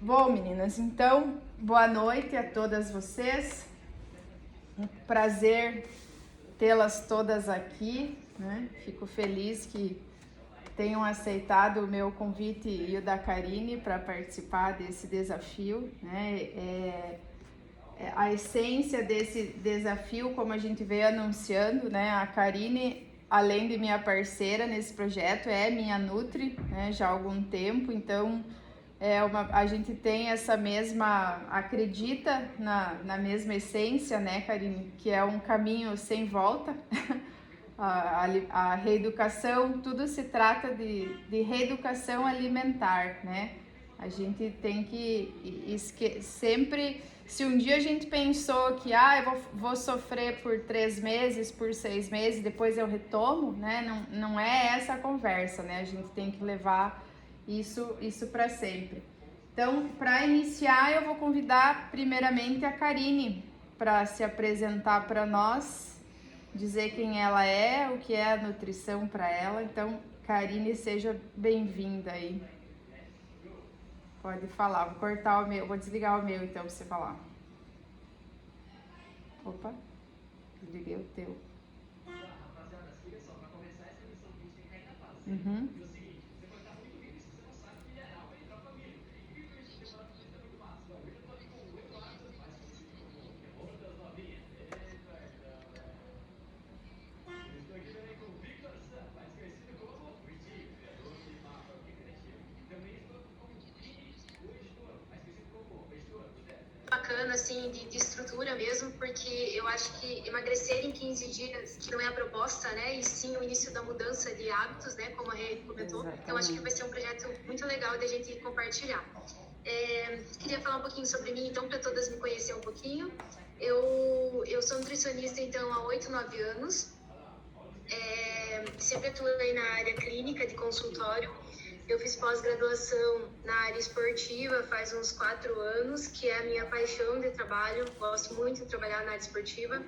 Bom, meninas, então, boa noite a todas vocês. Um prazer tê-las todas aqui, né? Fico feliz que tenham aceitado o meu convite e o da Karine para participar desse desafio, né? A essência desse desafio, como a gente veio anunciando, né? A Karine, além de minha parceira nesse projeto, é minha Nutri, né? Já há algum tempo, então a gente tem essa mesma, acredita na mesma essência, né, Karine? Que é um caminho sem volta. A reeducação, tudo se trata de reeducação alimentar, né? A gente tem que sempre, se um dia a gente pensou que eu vou sofrer por 3 meses, por 6 meses, depois eu retomo, né? Não é essa a conversa, né? A gente tem que levar isso para sempre. Então, para iniciar, eu vou convidar primeiramente a Karine para se apresentar para nós, dizer quem ela é, o que é a nutrição para ela. Então, Karine, seja bem-vinda aí. Pode falar, vou cortar o meu, vou desligar o meu então para você falar. Opa, desliguei o teu. Uhum. Bacana, assim, de estrutura mesmo, porque eu acho que emagrecer em 15 dias, que não é a proposta, né, e sim o início da mudança de hábitos, né, como a Rê comentou. Exatamente. Então, acho que vai ser um projeto muito legal da gente compartilhar. Queria falar um pouquinho sobre mim, então, para todas me conhecerem um pouquinho. Eu sou nutricionista, então, há 8, 9 anos. Sempre atuei na área clínica de consultório. Eu fiz pós-graduação na área esportiva faz uns 4 anos, que é a minha paixão de trabalho. Gosto muito de trabalhar na área esportiva.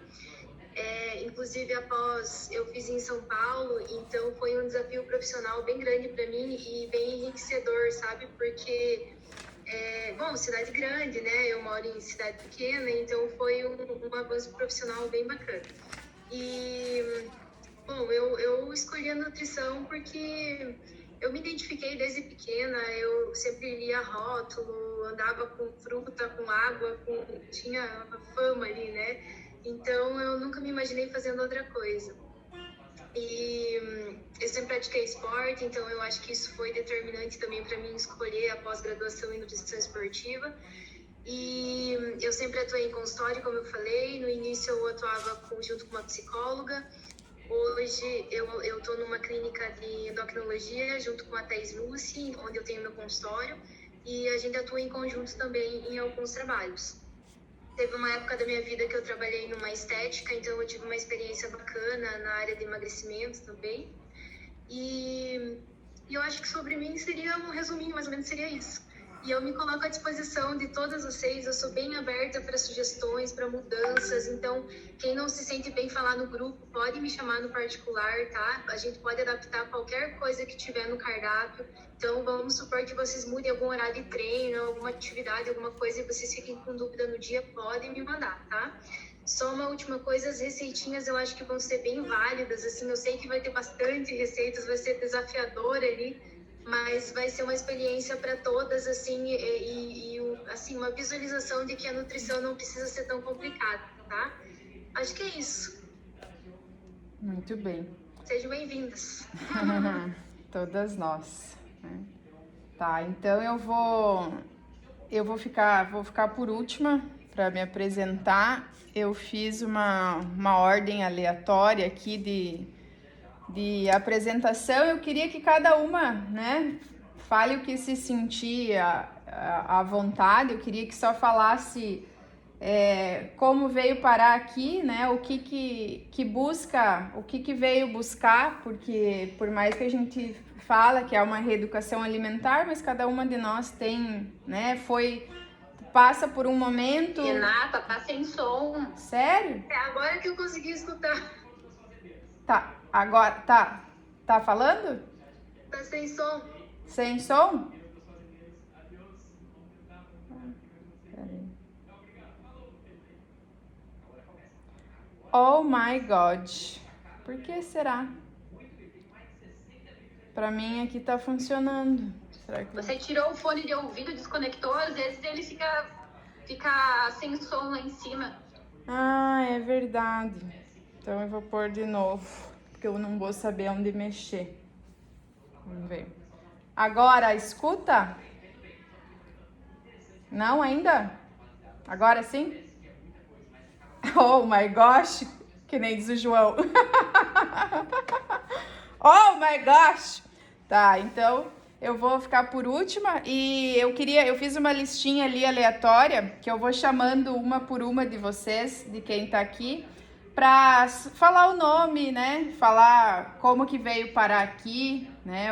Inclusive, após eu fiz em São Paulo, então foi um desafio profissional bem grande para mim e bem enriquecedor, sabe? Porque, cidade grande, né? Eu moro em cidade pequena, então foi um avanço profissional bem bacana. Bom, eu escolhi a nutrição porque eu me identifiquei desde pequena, eu sempre lia rótulo, andava com fruta, com água, tinha uma fama ali, né? Então eu nunca me imaginei fazendo outra coisa. E eu sempre pratiquei esporte, então eu acho que isso foi determinante também para mim escolher a pós-graduação em nutrição esportiva. E eu sempre atuei em consultório, como eu falei. No início eu atuava junto com uma psicóloga. Hoje eu estou numa clínica de endocrinologia junto com a Thais Lucy, onde eu tenho meu consultório, e a gente atua em conjunto também em alguns trabalhos. Teve uma época da minha vida que eu trabalhei numa estética, então eu tive uma experiência bacana na área de emagrecimento também. E eu acho que sobre mim seria um resuminho, mais ou menos seria isso. E eu me coloco à disposição de todas vocês, eu sou bem aberta para sugestões, para mudanças, então quem não se sente bem falar no grupo, pode me chamar no particular, tá? A gente pode adaptar qualquer coisa que tiver no cardápio. Então vamos supor que vocês mudem algum horário de treino, alguma atividade, alguma coisa, e vocês fiquem com dúvida no dia, podem me mandar, tá? Só uma última coisa, as receitinhas eu acho que vão ser bem válidas, assim, eu sei que vai ter bastante receitas, vai ser desafiador ali, mas vai ser uma experiência para todas, assim, assim, uma visualização de que a nutrição não precisa ser tão complicada, tá? Acho que é isso. Muito bem. Sejam bem-vindas. Todas nós, né? Tá, então eu vou ficar por última para me apresentar. Eu fiz uma ordem aleatória aqui de apresentação. Eu queria que cada uma, né, fale o que se sentia à vontade. Eu queria que só falasse como veio parar aqui, né, o que busca, o que veio buscar, porque por mais que a gente fala que é uma reeducação alimentar, mas cada uma de nós tem, né, passa por um momento... Renata, tá sem som. Sério? É agora que eu consegui escutar. Tá, agora, tá falando? Tá sem som. Sem som? Oh my God. Por que será? Pra mim aqui tá funcionando. Será que... Você tirou o fone de ouvido, desconectou, às vezes ele fica sem som lá em cima. Ah, é verdade. Então eu vou pôr de novo, porque eu não vou saber onde mexer. Vamos ver. Agora, escuta? Não ainda? Agora sim? Oh my gosh, que nem diz o João. Oh my gosh. Tá, então eu vou ficar por última e eu fiz uma listinha ali aleatória que eu vou chamando uma por uma de vocês, de quem tá aqui, pra falar o nome, né? Falar como que veio parar aqui, né?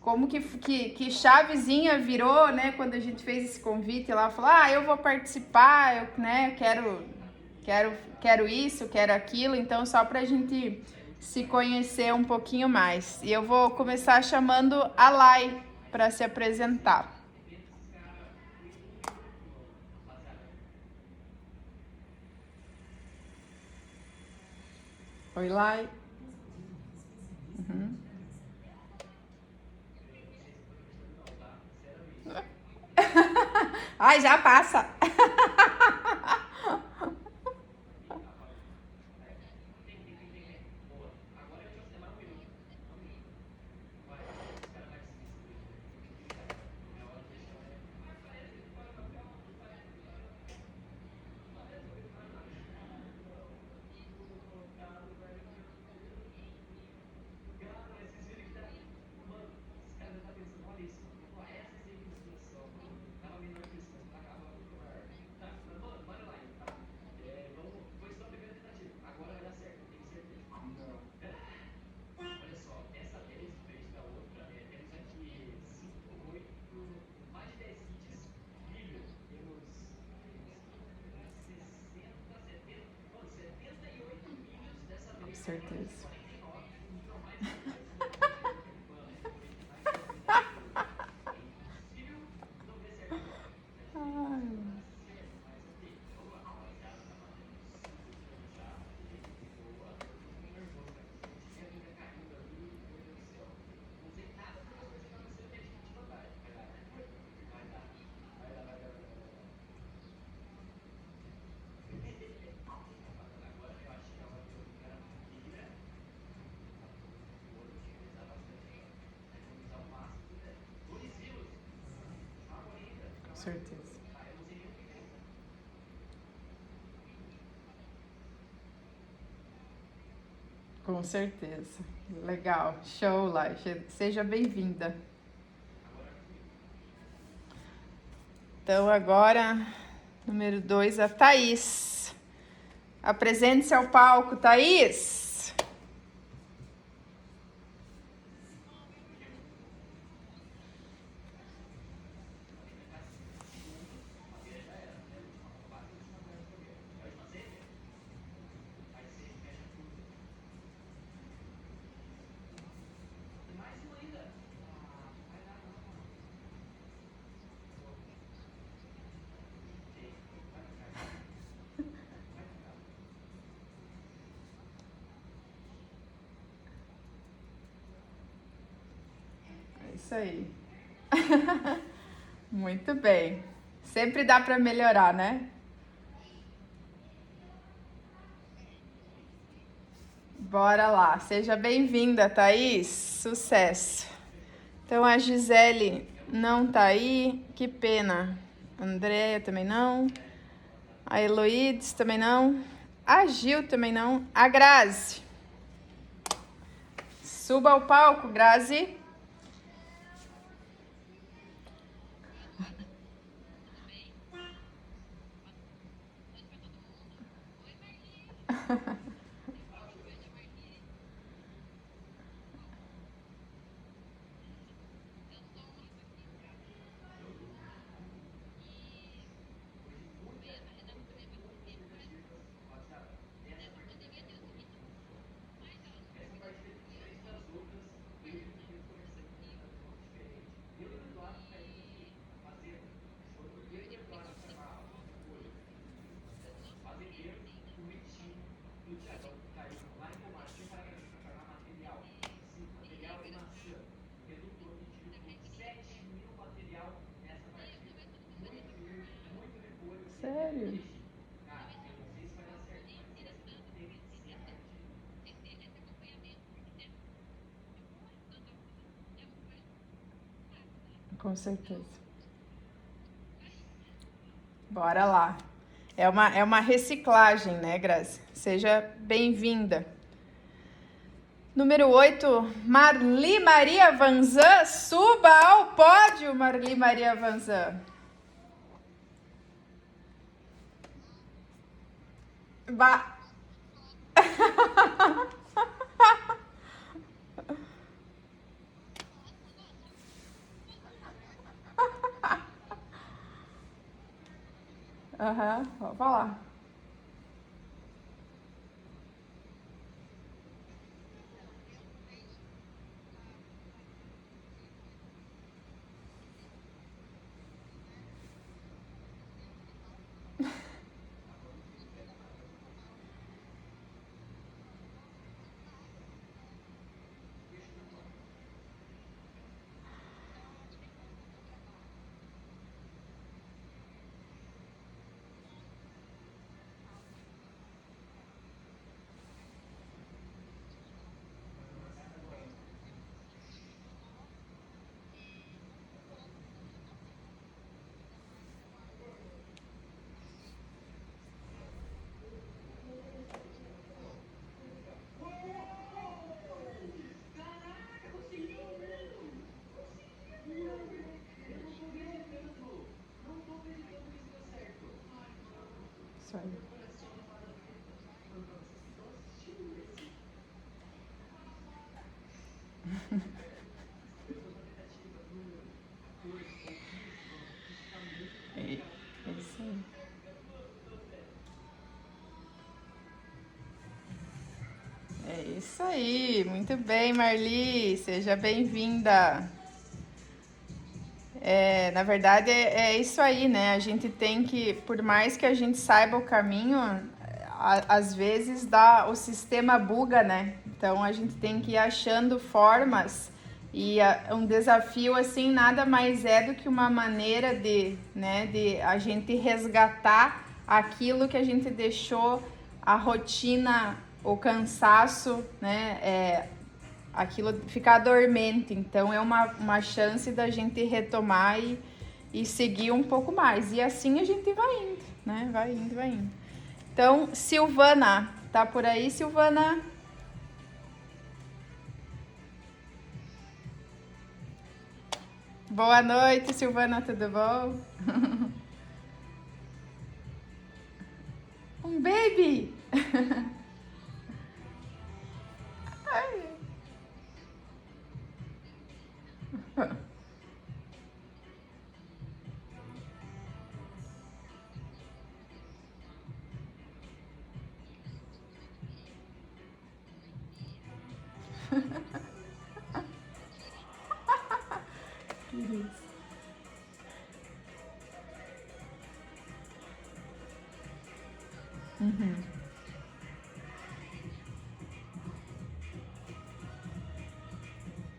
Como que chavezinha virou, né? Quando a gente fez esse convite lá, falou, eu vou participar, né? Quero isso, quero aquilo. Então, só pra gente se conhecer um pouquinho mais. E eu vou começar chamando a Lai para se apresentar. Oi, Lai. Uhum. Ai, já passa. Com certeza. Com certeza. Com certeza. Legal. Show, Lai. Seja bem-vinda. Então, agora, número 2, a Thaís. Apresente-se ao palco, Thaís. É isso aí. Muito bem. Sempre dá para melhorar, né? Bora lá. Seja bem-vinda, Thaís. Sucesso. Então a Gisele não tá aí. Que pena. Andréia também não. A Heloídes também não. A Gil também não. A Grazi. Suba ao palco, Grazi. Sério? Com certeza. Bora lá. É uma reciclagem, né, Grazi? Seja bem-vinda. Número 8, Marli Maria Vanzan. Suba ao pódio, Marli Maria Vanzan. Ba... Aham, vou falar. Isso aí. É isso aí. É isso aí. Muito bem, Marli. Seja bem-vinda. Na verdade, é isso aí, né? A gente tem que, por mais que a gente saiba o caminho, às vezes o sistema buga, né? Então a gente tem que ir achando formas e um desafio assim nada mais é do que uma maneira de a gente resgatar aquilo que a gente deixou, a rotina, o cansaço, né? Aquilo ficar dormente. Então é uma chance da gente retomar e seguir um pouco mais. E assim a gente vai indo, né? Vai indo, vai indo. Então, Silvana, tá por aí, Silvana? Boa noite, Silvana, tudo bom? Um baby! Uhum.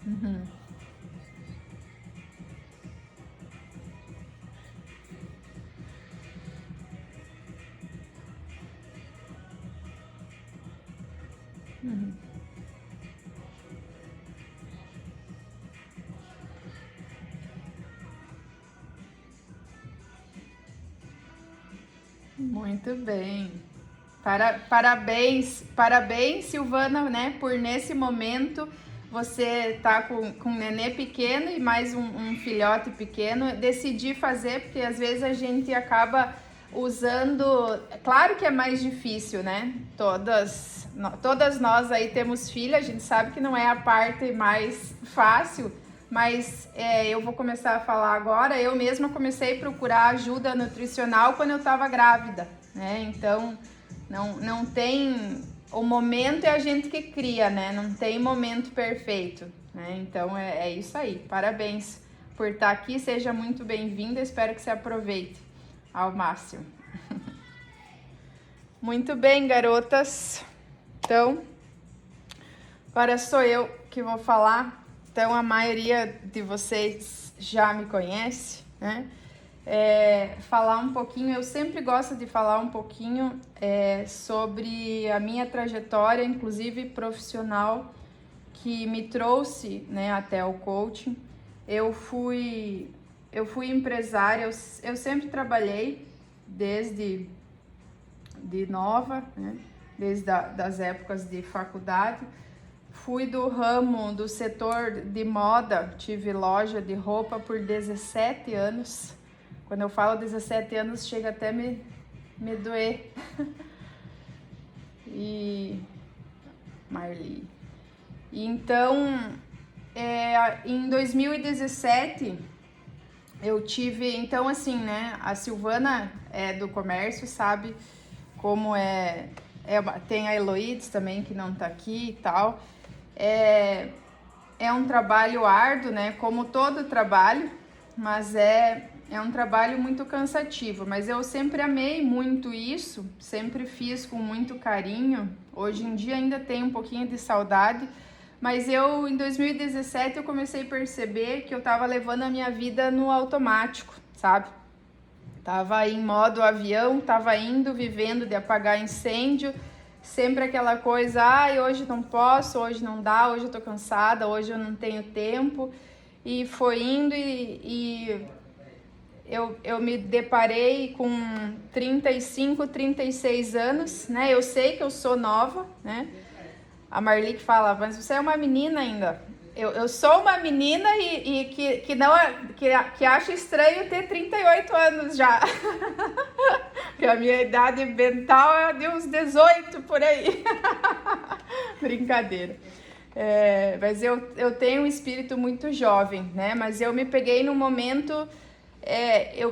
Uhum. Uhum. Muito bem. Parabéns, Silvana, né, por nesse momento você tá com um nenê pequeno e mais um filhote pequeno, decidir fazer, porque às vezes a gente acaba usando, claro que é mais difícil, né? Todas nós aí temos filha, a gente sabe que não é a parte mais fácil, mas eu vou começar a falar agora. Eu mesma comecei a procurar ajuda nutricional quando eu estava grávida, né? Então não tem. O momento é a gente que cria, né? Não tem momento perfeito, né? Então é isso aí. Parabéns por estar aqui, seja muito bem-vinda. Espero que você aproveite ao máximo. Muito bem, garotas. Então, agora sou eu que vou falar. Então, a maioria de vocês já me conhece, né? falar um pouquinho. Eu sempre gosto de falar um pouquinho sobre a minha trajetória, inclusive profissional, que me trouxe, né, até o coaching. Eu fui empresária, eu sempre trabalhei desde nova, né, desde das épocas de faculdade. Fui do ramo, do setor de moda, tive loja de roupa por 17 anos. Quando eu falo 17 anos, chega até me doer. E Marli. Então, em 2017, eu tive, então assim, né, a Silvana é do comércio, sabe como tem a Heloídes também, que não tá aqui e tal. É um trabalho árduo, né, como todo trabalho, mas é um trabalho muito cansativo, mas eu sempre amei muito isso, sempre fiz com muito carinho. Hoje em dia ainda tenho um pouquinho de saudade, mas em 2017, eu comecei a perceber que eu tava levando a minha vida no automático, sabe? Tava em modo avião, tava indo, vivendo de apagar incêndio, sempre aquela coisa, hoje não posso, hoje não dá, hoje eu tô cansada, hoje eu não tenho tempo. E foi indo e eu me deparei com 35, 36 anos, né? Eu sei que eu sou nova, né? A Marli que fala, mas você é uma menina ainda. Eu sou uma menina que acha estranho ter 38 anos já. Porque a minha idade mental é de uns 18 por aí. Brincadeira. Mas eu tenho um espírito muito jovem, né? Mas eu me peguei num momento...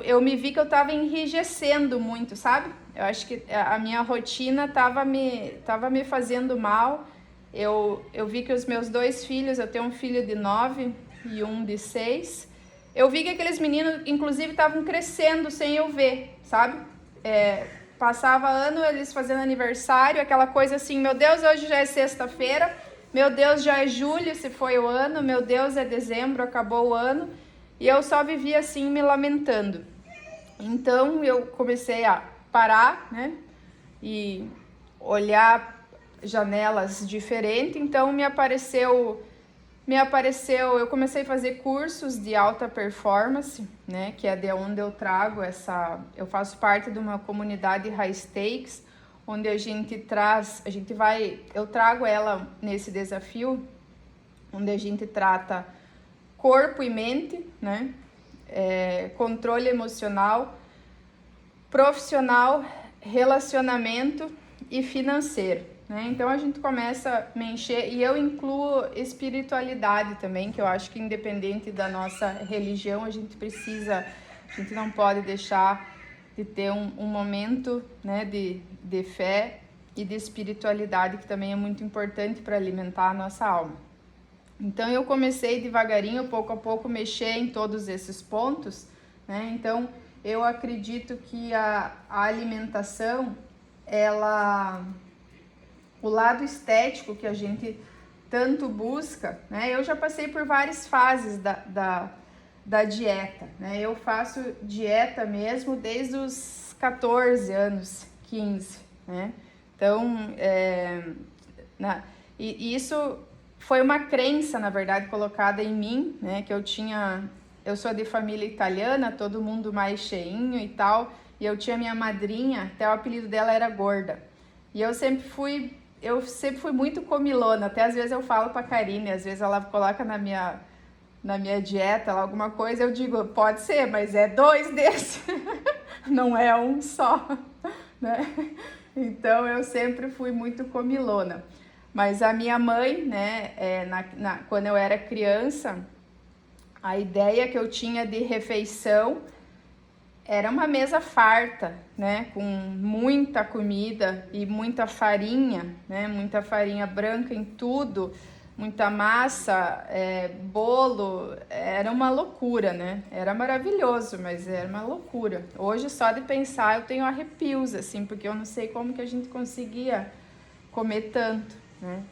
eu me vi que eu estava enrijecendo muito, sabe? Eu acho que a minha rotina estava me fazendo mal. Eu vi que os meus 2 filhos, eu tenho um filho de 9 e um de 6, eu vi que aqueles meninos, inclusive, estavam crescendo sem eu ver, sabe? Passava ano, eles fazendo aniversário, aquela coisa assim, meu Deus, hoje já é sexta-feira, meu Deus, já é julho, se foi o ano, meu Deus, é dezembro, acabou o ano, e eu só vivia assim, me lamentando. Então, eu comecei a parar, né, e olhar janelas diferentes. Então me apareceu, eu comecei a fazer cursos de alta performance, né, que é de onde eu trago eu faço parte de uma comunidade High Stakes, onde eu trago ela nesse desafio, onde a gente trata corpo e mente, né, controle emocional, profissional, relacionamento e financeiro. Então a gente começa a me encher, e eu incluo espiritualidade também, que eu acho que independente da nossa religião, a gente não pode deixar de ter um momento, né, de fé e de espiritualidade, que também é muito importante para alimentar a nossa alma. Então eu comecei devagarinho, pouco a pouco, mexer em todos esses pontos, né? Então eu acredito que a alimentação, o lado estético que a gente tanto busca, né? Eu já passei por várias fases da dieta, né? Eu faço dieta mesmo desde os 14 anos, 15, né? Então, e isso foi uma crença, na verdade, colocada em mim, né? Que eu sou de família italiana, todo mundo mais cheinho e tal, e eu tinha minha madrinha, até o apelido dela era Gorda. E eu sempre fui muito comilona, até às vezes eu falo pra Karine, às vezes ela coloca na minha dieta alguma coisa, eu digo, pode ser, mas é 2 desses, não é um só, né? Então eu sempre fui muito comilona. Mas a minha mãe, né, quando eu era criança, a ideia que eu tinha de refeição era uma mesa farta, né, com muita comida e muita farinha, né, muita farinha branca em tudo, muita massa, bolo, era uma loucura, né, era maravilhoso, mas era uma loucura. Hoje, só de pensar, eu tenho arrepios, assim, porque eu não sei como que a gente conseguia comer tanto, né.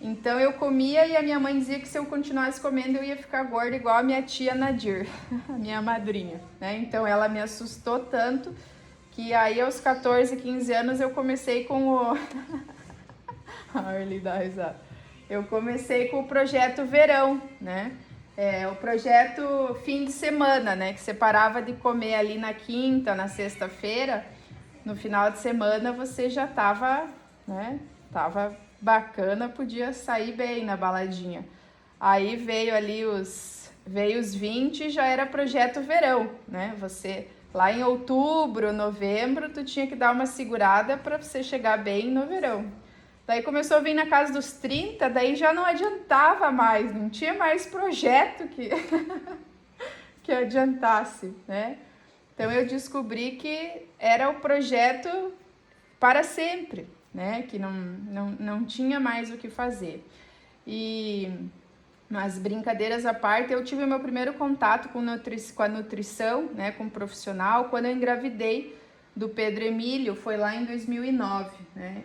Então eu comia e a minha mãe dizia que se eu continuasse comendo eu ia ficar gorda igual a minha tia Nadir, a minha madrinha, né? Então ela me assustou tanto que aí aos 14, 15 anos eu comecei com o... a Arly dá risada. Eu comecei com o projeto Verão, né? O projeto fim de semana, né? Que você parava de comer ali na quinta, na sexta-feira, no final de semana você já tava, né? Tava bacana, podia sair bem na baladinha. Aí veio os 20 e já era projeto Verão, né? Você lá em outubro, novembro, tu tinha que dar uma segurada para você chegar bem no verão. Daí começou a vir na casa dos 30, daí já não adiantava mais, não tinha mais projeto que, que adiantasse, né? Então eu descobri que era o projeto para sempre, né? Que não tinha mais o que fazer. Mas brincadeiras à parte, eu tive o meu primeiro contato com a nutrição, né? Com um profissional, quando eu engravidei do Pedro Emílio, foi lá em 2009, né?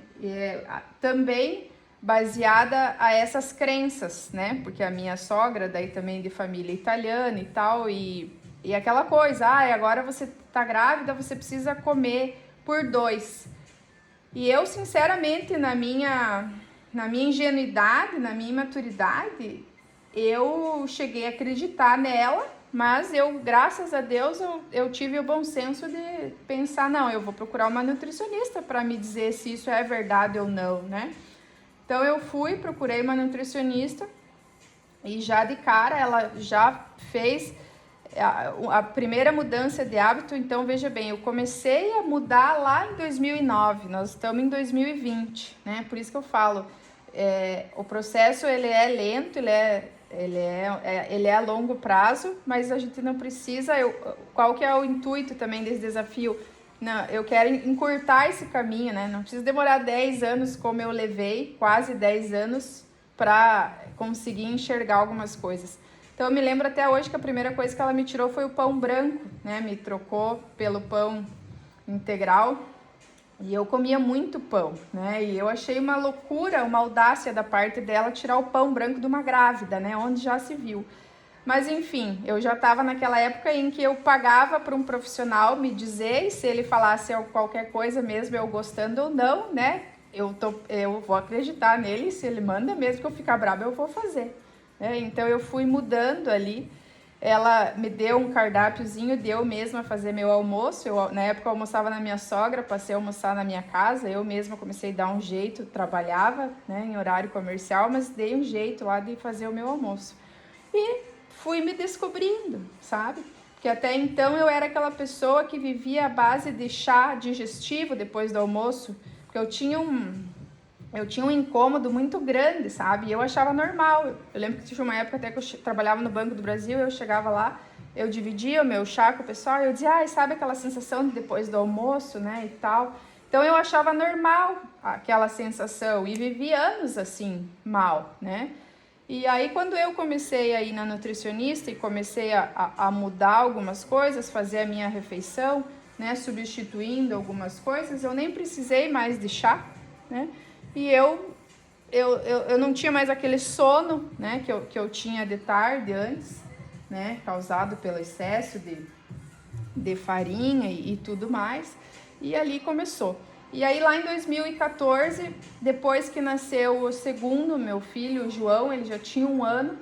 Também baseada a essas crenças, né? Porque a minha sogra, daí também de família italiana e tal, e aquela coisa, agora você tá grávida, você precisa comer por 2. E eu, sinceramente, na minha ingenuidade, na minha imaturidade, eu cheguei a acreditar nela, mas eu, graças a Deus, eu tive o bom senso de pensar, não, eu vou procurar uma nutricionista para me dizer se isso é verdade ou não, né? Então eu procurei uma nutricionista e já de cara ela já fez a primeira mudança de hábito. Então veja bem, eu comecei a mudar lá em 2009, nós estamos em 2020, né? Por isso que eu falo, o processo ele é lento, ele é a longo prazo, mas a gente não precisa. Qual que é o intuito também desse desafio? Não, eu quero encurtar esse caminho, né? Não precisa demorar 10 anos como eu levei, quase 10 anos, para conseguir enxergar algumas coisas. Então eu me lembro até hoje que a primeira coisa que ela me tirou foi o pão branco, né? Me trocou pelo pão integral. E eu comia muito pão, né? E eu achei uma loucura, uma audácia da parte dela tirar o pão branco de uma grávida, né? Onde já se viu. Mas enfim, eu já estava naquela época em que eu pagava para um profissional me dizer, e se ele falasse qualquer coisa mesmo, eu gostando ou não, né? Eu vou acreditar nele, se ele manda mesmo que eu ficar brava, eu vou fazer. Então eu fui mudando ali. Ela me deu um cardápiozinho de eu mesma fazer meu almoço. Na época eu almoçava na minha sogra, passei a almoçar na minha casa. Eu mesma comecei a dar um jeito, trabalhava, né, em horário comercial, mas dei um jeito lá de fazer o meu almoço. E fui me descobrindo, sabe? Porque até então eu era aquela pessoa que vivia à base de chá digestivo depois do almoço, porque eu tinha um incômodo muito grande, sabe? E eu achava normal. Eu lembro que tinha uma época até que eu trabalhava no Banco do Brasil, eu chegava lá, eu dividia o meu chá com o pessoal, e eu dizia, sabe aquela sensação de depois do almoço, né, e tal. Então eu achava normal aquela sensação e vivi anos assim, mal, né? E aí quando eu comecei a ir na nutricionista e comecei a mudar algumas coisas, fazer a minha refeição, né, substituindo algumas coisas, eu nem precisei mais de chá, né? E eu não tinha mais aquele sono, né, que eu tinha de tarde antes, né, causado pelo excesso de farinha e tudo mais. E ali começou. E aí lá em 2014, depois que nasceu o segundo, meu filho, o João, ele já tinha 1 ano.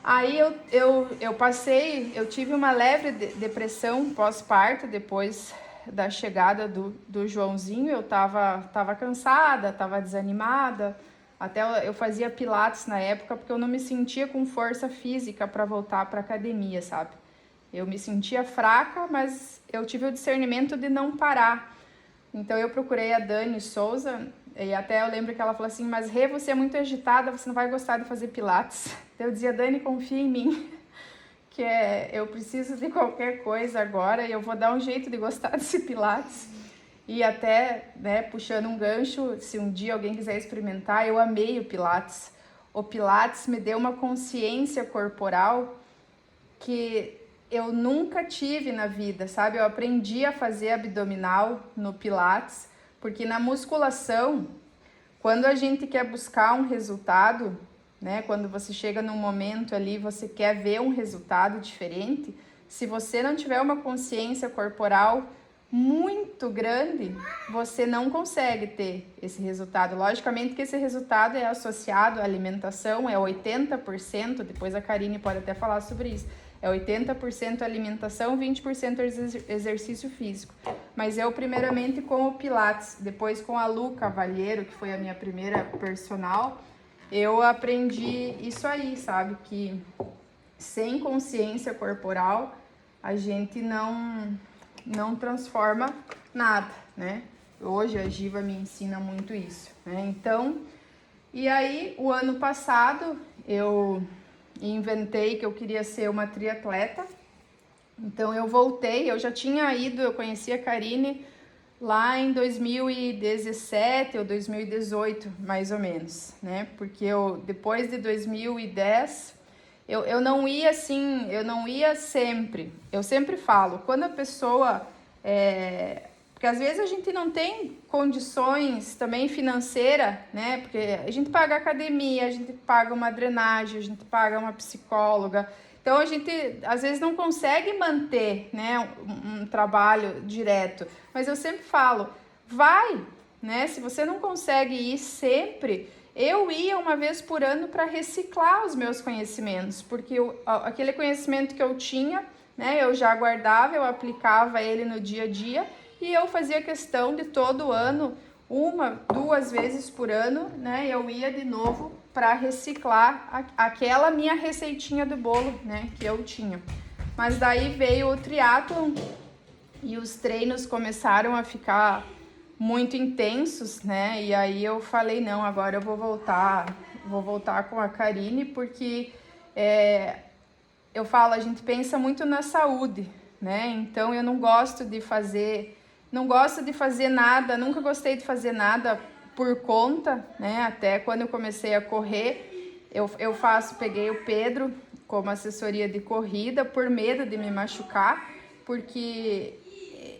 Aí eu tive uma leve depressão pós-parto, depois da chegada do Joãozinho. Eu tava cansada, tava desanimada, até eu fazia pilates na época, porque eu não me sentia com força física para voltar para academia, sabe? Eu me sentia fraca, mas eu tive o discernimento de não parar. Então eu procurei a Dani Souza, e até eu lembro que ela falou assim, mas Rê, você é muito agitada, você não vai gostar de fazer pilates. Eu dizia, Dani, confia em mim, que eu preciso de qualquer coisa agora e eu vou dar um jeito de gostar desse pilates. E até, né, puxando um gancho, se um dia alguém quiser experimentar, eu amei o pilates. O pilates me deu uma consciência corporal que eu nunca tive na vida, sabe? Eu aprendi a fazer abdominal no pilates, porque na musculação Quando a gente quer buscar um resultado, né? Quando você chega num momento ali, você quer ver um resultado diferente, se você não tiver uma consciência corporal muito grande, você não consegue ter esse resultado. Logicamente que esse resultado é associado à alimentação, é 80%, depois a Karine pode até falar sobre isso, é 80% alimentação, 20% exercício físico. Mas eu primeiramente com o Pilates, depois com a Lu Cavalheiro, que foi a minha primeira personal, eu aprendi isso aí, sabe? Que sem consciência corporal, a gente não transforma nada, né? Hoje a Giva me ensina muito isso, né? Então, e aí o ano passado eu inventei que eu queria ser uma triatleta. Então eu voltei, eu já tinha ido, eu conheci a Karine lá em 2017 ou 2018, mais ou menos, né? Porque eu, depois de 2010, eu não ia assim, eu não ia sempre. Eu sempre falo, quando a pessoa... porque às vezes a gente não tem condições também financeira, né? Porque a gente paga academia, a gente paga uma drenagem, a gente paga uma psicóloga. Então a gente às vezes não consegue manter, né, um trabalho direto. Mas eu sempre falo, vai, né? Se você não consegue ir sempre, eu ia uma vez por ano para reciclar os meus conhecimentos, porque aquele conhecimento que eu tinha, né, eu já guardava, eu aplicava ele no dia a dia e eu fazia questão de todo ano, 1, 2 vezes por ano, né, eu ia de novo para reciclar aquela minha receitinha do bolo, né, que eu tinha. Mas daí veio o triatlon e os treinos começaram a ficar muito intensos, né? E aí eu falei, não, agora eu vou voltar com a Karine, porque eu falo, a gente pensa muito na saúde, né? Então eu não gosto de fazer nada, nunca gostei de fazer nada por conta, né? Até quando eu comecei a correr, peguei o Pedro como assessoria de corrida por medo de me machucar, porque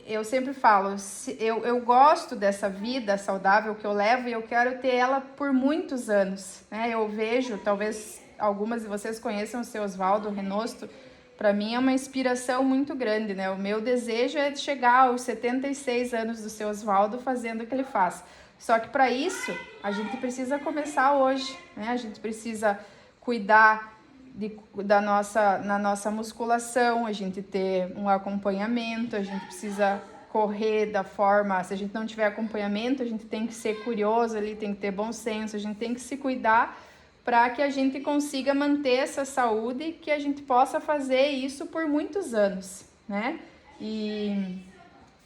eu sempre falo, eu gosto dessa vida saudável que eu levo e eu quero ter ela por muitos anos, né? Eu vejo, talvez algumas de vocês conheçam o seu Oswaldo Renosto, para mim é uma inspiração muito grande, né? O meu desejo é de chegar aos 76 anos do seu Oswaldo fazendo o que ele faz. Só que para isso, a gente precisa começar hoje, né? A gente precisa cuidar na nossa musculação, a gente ter um acompanhamento, a gente precisa correr da forma... Se a gente não tiver acompanhamento, a gente tem que ser curioso ali, tem que ter bom senso, a gente tem que se cuidar para que a gente consiga manter essa saúde, que a gente possa fazer isso por muitos anos, né?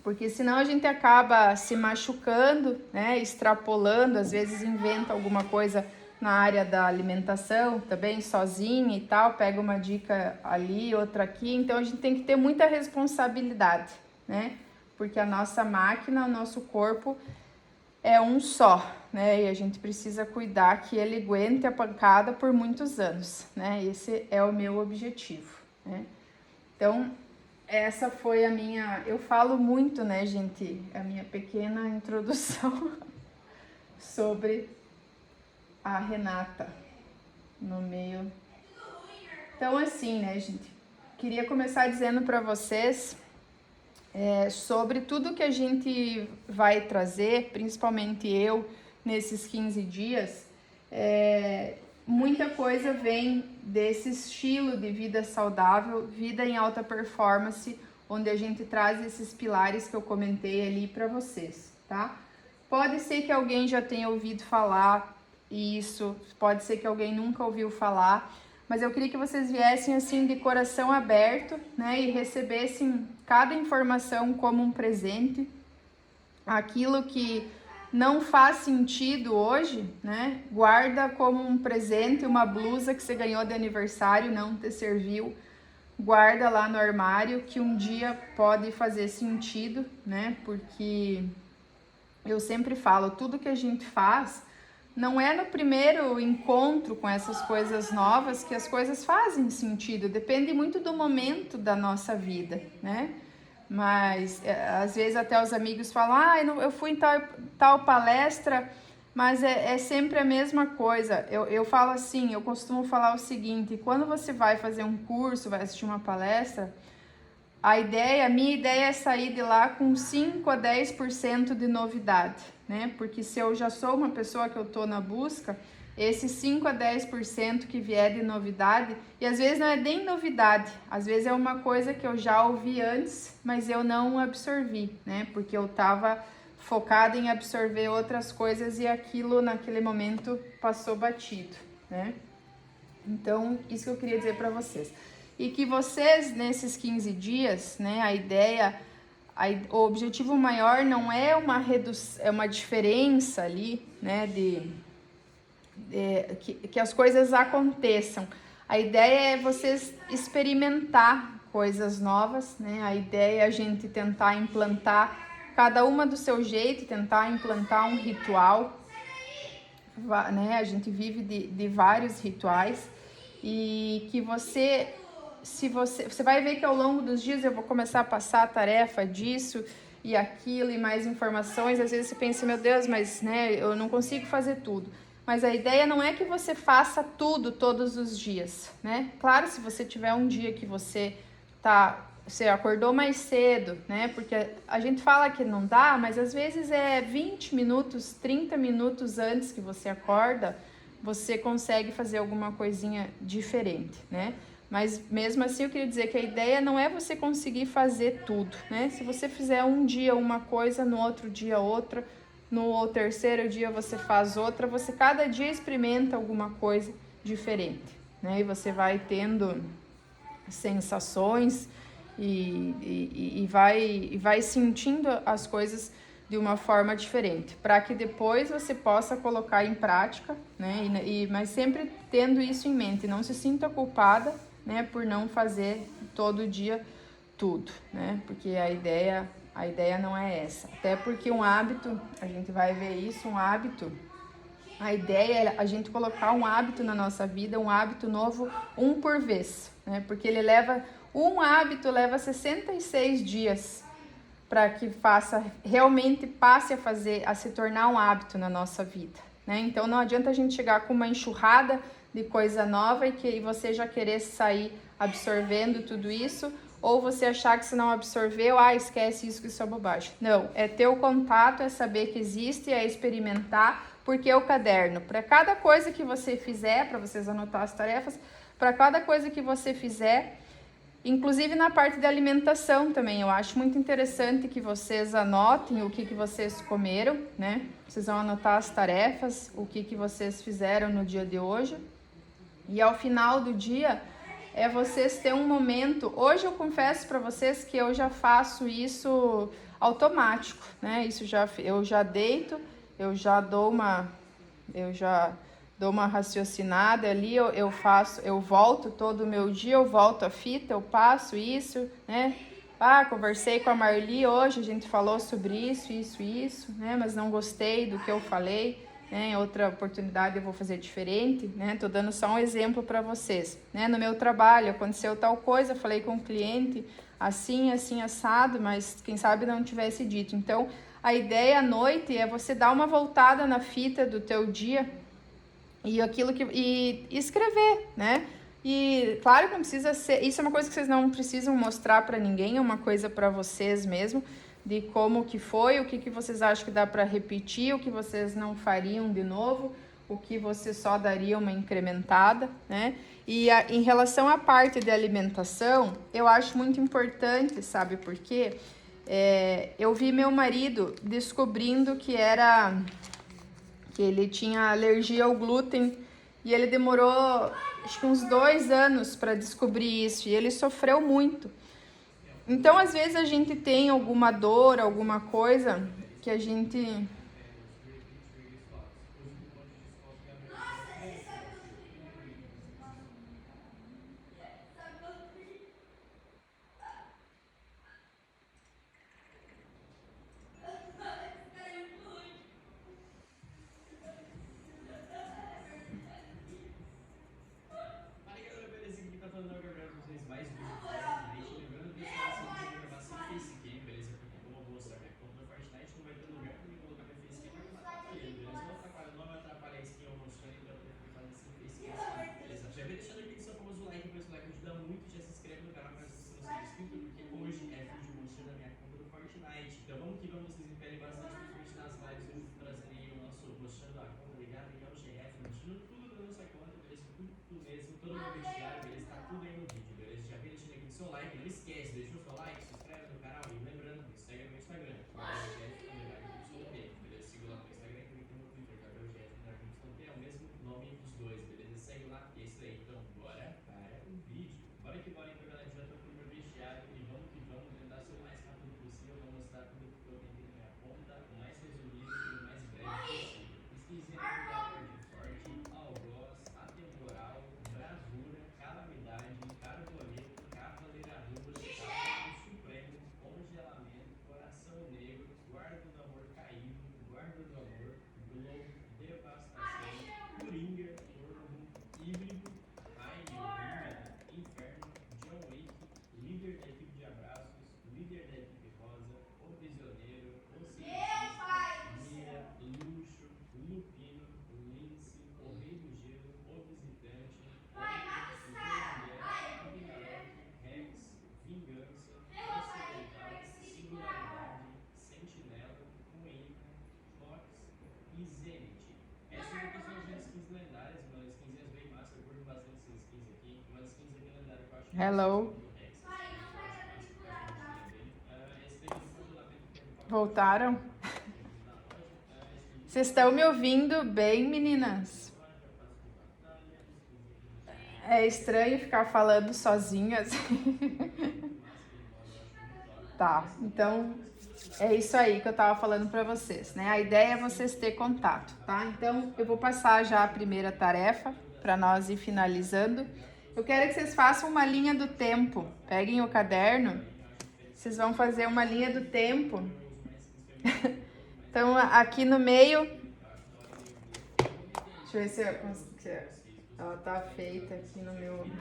Porque senão a gente acaba se machucando, né? Extrapolando, às vezes inventa alguma coisa na área da alimentação, também sozinha e tal, pega uma dica ali, outra aqui, então a gente tem que ter muita responsabilidade, né? Porque a nossa máquina, o nosso corpo é um só, né? E a gente precisa cuidar que ele aguente a pancada por muitos anos, né? Esse é o meu objetivo, né? Então, essa foi a minha... Eu falo muito, né, gente? A minha pequena introdução sobre a Renata no meio. Então, assim, né, gente? Queria começar dizendo para vocês sobre tudo que a gente vai trazer, principalmente eu, nesses 15 dias. Muita coisa vem desse estilo de vida saudável, vida em alta performance, onde a gente traz esses pilares que eu comentei ali para vocês, tá? Pode ser que alguém já tenha ouvido falar isso, pode ser que alguém nunca ouviu falar, mas eu queria que vocês viessem assim de coração aberto, né, e recebessem cada informação como um presente. Aquilo que não faz sentido hoje, né, guarda como um presente, uma blusa que você ganhou de aniversário, não te serviu, guarda lá no armário, que um dia pode fazer sentido, né, porque eu sempre falo, tudo que a gente faz, não é no primeiro encontro com essas coisas novas que as coisas fazem sentido, depende muito do momento da nossa vida, né? Mas às vezes até os amigos falam, eu fui em tal palestra, Mas é sempre a mesma coisa. Eu falo assim, eu costumo falar o seguinte, quando você vai fazer um curso, vai assistir uma palestra, a minha ideia é sair de lá com 5 a 10% de novidade, né? Porque se eu já sou uma pessoa que eu tô na busca, esses 5 a 10% que vier de novidade, e às vezes não é nem novidade, às vezes é uma coisa que eu já ouvi antes, mas eu não absorvi, né? Porque eu tava focada em absorver outras coisas e aquilo naquele momento passou batido, né? Então, isso que eu queria dizer para vocês. E que vocês, nesses 15 dias, né, o objetivo maior não é uma redução, é uma diferença ali, né, que as coisas aconteçam. A ideia é vocês experimentar coisas novas, né, a ideia é a gente tentar implantar, cada uma do seu jeito, tentar implantar um ritual, né, a gente vive de vários rituais, e que você vai ver que ao longo dos dias eu vou começar a passar a tarefa disso e aquilo e mais informações. Às vezes você pensa, meu Deus, mas né, eu não consigo fazer tudo. Mas a ideia não é que você faça tudo todos os dias, né? Claro, se você tiver um dia que você acordou mais cedo, né? Porque a gente fala que não dá, mas às vezes é 20 minutos, 30 minutos antes que você acorda, você consegue fazer alguma coisinha diferente, né? Mas mesmo assim eu queria dizer que a ideia não é você conseguir fazer tudo, né? Se você fizer um dia uma coisa, no outro dia outra, no terceiro dia você faz outra, você cada dia experimenta alguma coisa diferente, né? E você vai tendo sensações e vai sentindo as coisas de uma forma diferente, para que depois você possa colocar em prática, né? Mas sempre tendo isso em mente, não se sinta culpada, né, por não fazer todo dia tudo, né? Porque a ideia não é essa. Até porque um hábito, a gente vai ver isso, a ideia é a gente colocar um hábito na nossa vida, um hábito novo, um por vez, né? Porque um hábito leva 66 dias para que realmente passe a se tornar um hábito na nossa vida, né? Então não adianta a gente chegar com uma enxurrada de coisa nova e você já querer sair absorvendo tudo isso, ou você achar que se não absorveu, esquece isso, que isso é bobagem. Não, é ter o contato, é saber que existe, é experimentar, porque o caderno, para cada coisa que você fizer, para vocês anotar as tarefas, para cada coisa que você fizer, inclusive na parte da alimentação também, eu acho muito interessante que vocês anotem o que vocês comeram, né? Vocês vão anotar as tarefas, o que vocês fizeram no dia de hoje. E ao final do dia, vocês ter um momento. Hoje eu confesso para vocês que eu já faço isso automático, né? Eu já deito, eu já dou uma raciocinada ali, eu volto todo o meu dia, eu volto a fita, eu passo isso, né? Conversei com a Marli hoje, a gente falou sobre isso, né? Mas não gostei do que eu falei, né? Em outra oportunidade eu vou fazer diferente, né? Tô dando só um exemplo para vocês, né? No meu trabalho aconteceu tal coisa, falei com o cliente assim, assado, mas quem sabe não tivesse dito. Então, a ideia à noite é você dar uma voltada na fita do teu dia e escrever, né? E claro que não precisa ser, isso é uma coisa que vocês não precisam mostrar para ninguém, é uma coisa para vocês mesmo, de como que foi, o que vocês acham que dá para repetir, o que vocês não fariam de novo, o que você só daria uma incrementada, né? Em relação à parte de alimentação, eu acho muito importante, sabe por quê? Eu vi meu marido descobrindo que ele tinha alergia ao glúten e ele demorou acho que uns 2 anos para descobrir isso e ele sofreu muito. Então, às vezes a gente tem alguma dor, alguma coisa que a gente Hello. Voltaram? Vocês estão me ouvindo bem, meninas? É estranho ficar falando sozinhas. Tá, então é isso aí que eu tava falando pra vocês, né? A ideia é vocês ter contato, tá? Então eu vou passar já a primeira tarefa para nós ir finalizando. Eu quero que vocês façam uma linha do tempo. Peguem o caderno, vocês vão fazer uma linha do tempo. Então aqui no meio, deixa eu ver se eu consigo. Ela tá feita aqui no meu. Vamos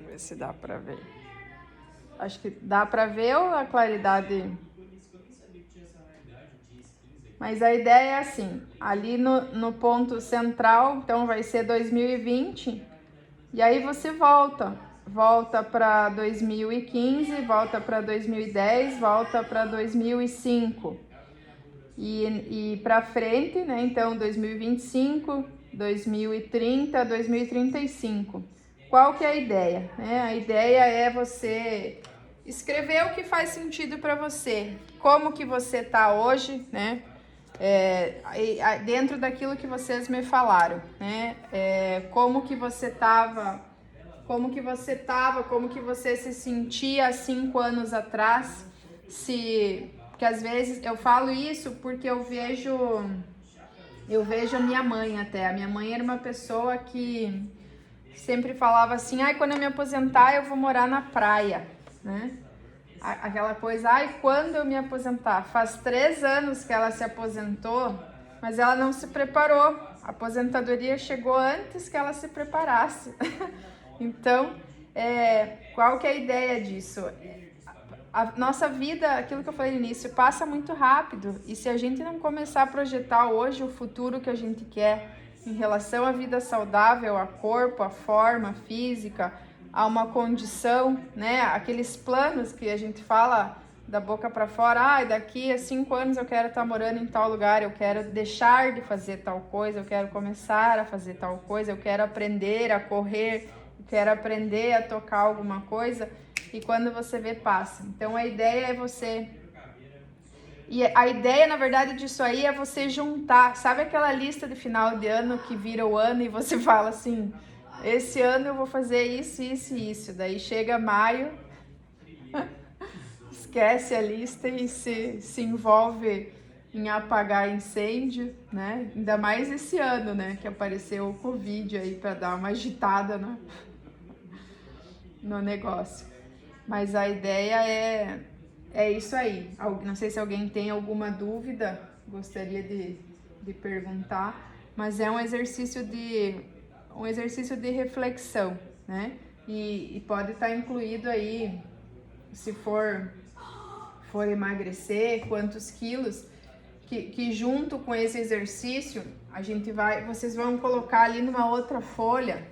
ver se dá pra ver. Acho que dá pra ver ou a claridade. Mas a ideia é assim: ali no ponto central, então vai ser 2020. E aí você volta para 2015, volta para 2010, volta para 2005. E para frente, né? Então 2025, 2030, 2035. Qual que é a ideia? A ideia é você escrever o que faz sentido para você, como que você tá hoje, né? Dentro daquilo que vocês me falaram, né? Como que você tava, como que você se sentia há 5 anos atrás, porque às vezes eu falo isso porque eu vejo a minha mãe até. A minha mãe era uma pessoa que sempre falava assim, quando eu me aposentar eu vou morar na praia, né? Aquela coisa, quando eu me aposentar? Faz 3 anos que ela se aposentou, mas ela não se preparou. A aposentadoria chegou antes que ela se preparasse. Então, qual que é a ideia disso? A nossa vida, aquilo que eu falei no início, passa muito rápido. E se a gente não começar a projetar hoje o futuro que a gente quer em relação à vida saudável, a corpo, a forma física, a uma condição, né? Aqueles planos que a gente fala da boca para fora, daqui a 5 anos eu quero estar morando em tal lugar, eu quero deixar de fazer tal coisa, eu quero começar a fazer tal coisa, eu quero aprender a correr, eu quero aprender a tocar alguma coisa, e quando você vê, passa. Então a ideia é você... E a ideia, na verdade, disso aí é você juntar, sabe aquela lista de final de ano que vira o ano e você fala assim... Esse ano eu vou fazer isso, isso e isso. Daí chega maio, esquece a lista e se envolve em apagar incêndio, né? Ainda mais esse ano, né? Que apareceu o Covid aí para dar uma agitada no negócio. Mas a ideia é isso aí. Não sei se alguém tem alguma dúvida, gostaria de perguntar, mas é um exercício de reflexão, né? E pode estar incluído aí, se for emagrecer, quantos quilos, que junto com esse exercício, vocês vão colocar ali numa outra folha,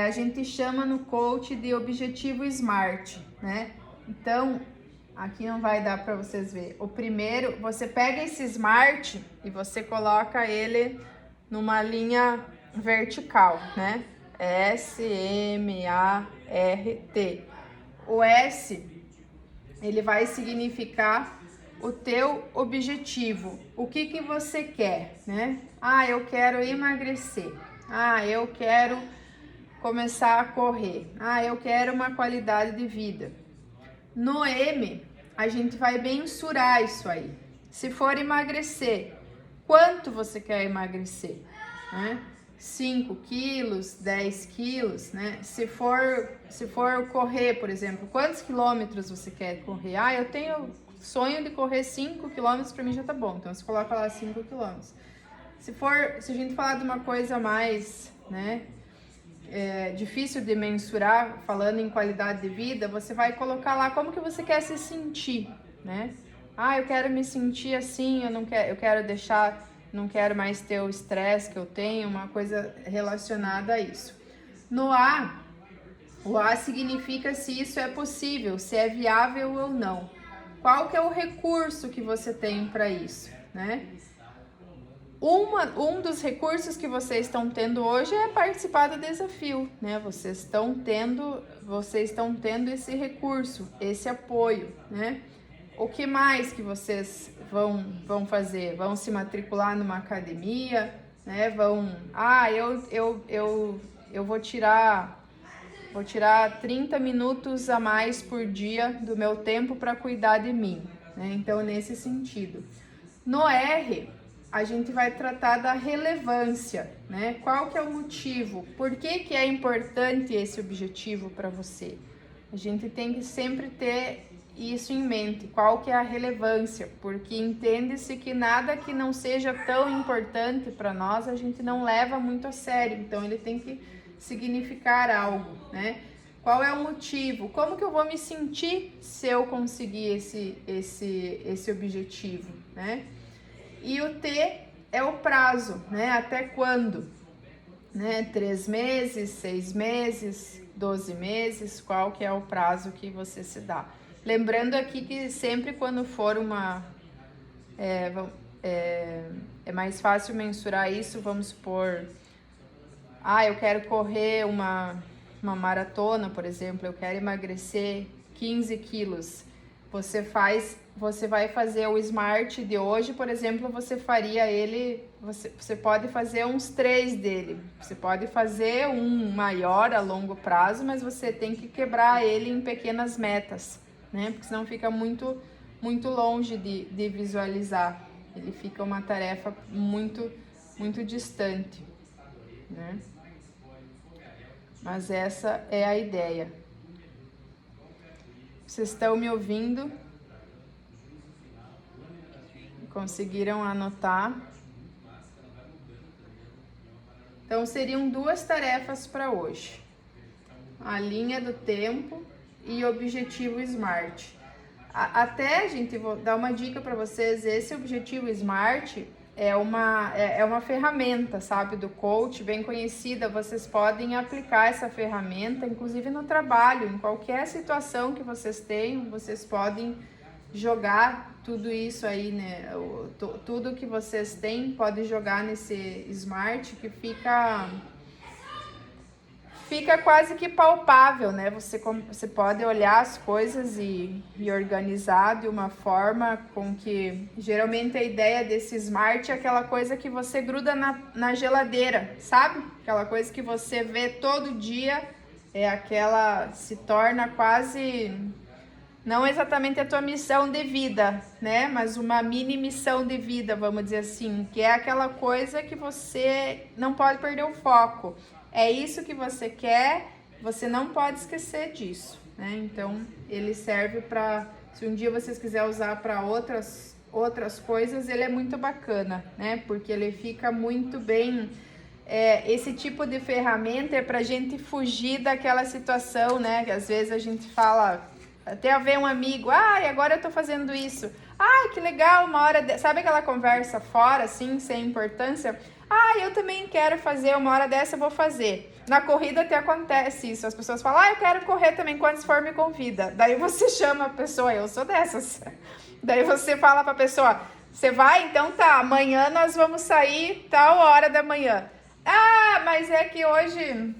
a gente chama no coach de objetivo SMART, né? Então, aqui não vai dar para vocês ver. O primeiro, você pega esse SMART e você coloca ele numa linha vertical, né? S-M-A-R-T. O S, ele vai significar o teu objetivo. O que você quer, né? Eu quero emagrecer. Eu quero começar a correr. Eu quero uma qualidade de vida. No M, a gente vai mensurar isso aí. Se for emagrecer, quanto você quer emagrecer, né? 5 quilos, 10 quilos, né? Se for correr, por exemplo, quantos quilômetros você quer correr? Eu tenho sonho de correr 5 quilômetros, para mim já tá bom. Então, você coloca lá 5 quilômetros. Se a gente falar de uma coisa mais, né, difícil de mensurar, falando em qualidade de vida, você vai colocar lá como que você quer se sentir, né? Eu quero me sentir assim, eu quero deixar... Não quero mais ter o estresse que eu tenho, uma coisa relacionada a isso. No A, o A significa se isso é possível, se é viável ou não. Qual que é o recurso que você tem para isso, né? Um dos recursos que vocês estão tendo hoje é participar do desafio, né? Vocês estão tendo esse recurso, esse apoio, né? O que mais que vocês vão fazer? Vão se matricular numa academia, né? Eu vou tirar 30 minutos a mais por dia do meu tempo para cuidar de mim, né? Então, nesse sentido. No R, a gente vai tratar da relevância, né? Qual que é o motivo? Por que é importante esse objetivo para você? A gente tem que sempre ter isso em mente, qual que é a relevância, porque entende-se que nada que não seja tão importante para nós, a gente não leva muito a sério, então ele tem que significar algo, né? Qual é o motivo? Como que eu vou me sentir se eu conseguir esse objetivo, né? E o T é o prazo, né? Até quando? Né? 3 meses, 6 meses, 12 meses, qual que é o prazo que você se dá? Lembrando aqui que sempre quando for é mais fácil mensurar isso, vamos supor, eu quero correr uma maratona, por exemplo, eu quero emagrecer 15 quilos. Você vai fazer o Smart de hoje, por exemplo, você pode fazer uns 3 dele. Você pode fazer um maior a longo prazo, mas você tem que quebrar ele em pequenas metas, né? Porque senão fica muito, muito longe de visualizar. Ele fica uma tarefa muito, muito distante, né? Mas essa é a ideia. Vocês estão me ouvindo? Conseguiram anotar? Então, seriam 2 tarefas para hoje. A linha do tempo e objetivo SMART. Até, gente, vou dar uma dica para vocês. Esse objetivo SMART é uma ferramenta, sabe, do coach, bem conhecida. Vocês podem aplicar essa ferramenta, inclusive no trabalho, em qualquer situação que vocês tenham, vocês podem jogar tudo isso aí, né? Tudo que vocês têm, pode jogar nesse SMART, que fica quase que palpável, né? Você pode olhar as coisas e organizar de uma forma com que... Geralmente a ideia desse Smart é aquela coisa que você gruda na geladeira, sabe? Aquela coisa que você vê todo dia, se torna quase... Não exatamente a tua missão de vida, né? Mas uma mini missão de vida, vamos dizer assim, que é aquela coisa que você não pode perder o foco. É isso que você quer, você não pode esquecer disso, né? Então, ele serve para, se um dia vocês quiserem usar para outras coisas, ele é muito bacana, né? Porque ele fica muito bem... esse tipo de ferramenta é para a gente fugir daquela situação, né? Que às vezes a gente fala, até ver um amigo, agora eu tô fazendo isso. Que legal, uma hora... Sabe aquela conversa fora, assim, sem importância? Eu também quero fazer, uma hora dessa eu vou fazer. Na corrida até acontece isso, as pessoas falam, eu quero correr também, quando for me convida. Daí você chama a pessoa, eu sou dessas. Daí você fala pra pessoa, você vai? Então tá, amanhã nós vamos sair tal hora da manhã. Mas é que hoje...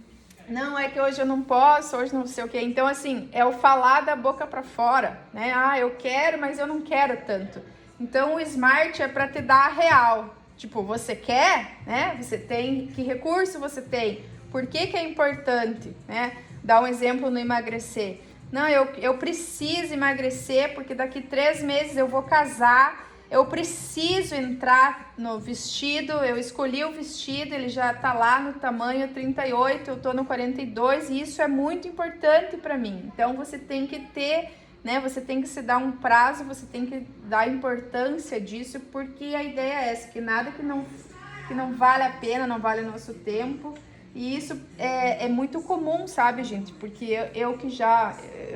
Não, é que hoje eu não posso, hoje não sei o quê. Então, assim, é o falar da boca pra fora, né? Eu quero, mas eu não quero tanto. Então, o Smart é pra te dar a real. Tipo, você quer, né? Você tem, que recurso você tem? Por que é importante, né? Dar um exemplo no emagrecer. Não, eu preciso emagrecer porque daqui 3 meses eu vou casar. Eu preciso entrar no vestido. Eu escolhi o vestido, ele já tá lá no tamanho 38, eu tô no 42 e isso é muito importante para mim. Então, você tem que ter... né? Você tem que se dar um prazo, você tem que dar importância disso, porque a ideia é essa, que nada que não vale a pena, não vale o nosso tempo. E isso é muito comum, sabe, gente? Porque eu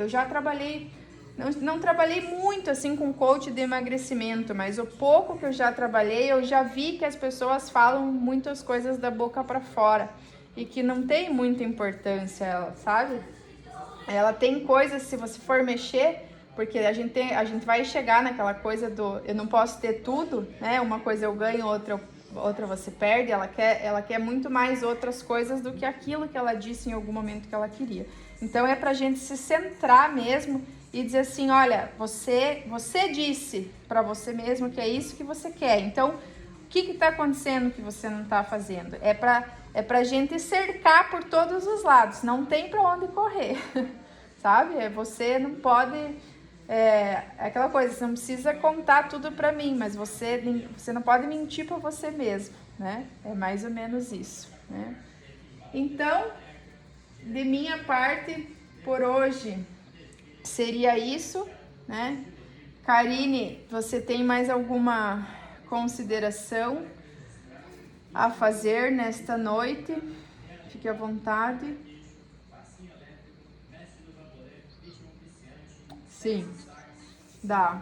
já trabalhei, não trabalhei muito assim com coach de emagrecimento, mas o pouco que eu já trabalhei, eu já vi que as pessoas falam muitas coisas da boca para fora e que não tem muita importância, sabe? Ela tem coisas, se você for mexer, porque a gente vai chegar naquela coisa do eu não posso ter tudo, né? Uma coisa eu ganho, outra outra você perde, ela quer muito mais outras coisas do que aquilo que ela disse em algum momento que ela queria. Então é pra gente se centrar mesmo e dizer assim, olha, você disse pra você mesmo que é isso que você quer. Então, o que tá acontecendo que você não tá fazendo? É pra gente cercar por todos os lados, não tem pra onde correr, sabe? Você não pode... É aquela coisa, você não precisa contar tudo pra mim, mas você não pode mentir pra você mesmo, né? É mais ou menos isso, né? Então, de minha parte, por hoje, seria isso, né? Karine, você tem mais alguma consideração a fazer nesta noite? Fique à vontade. Sim, dá.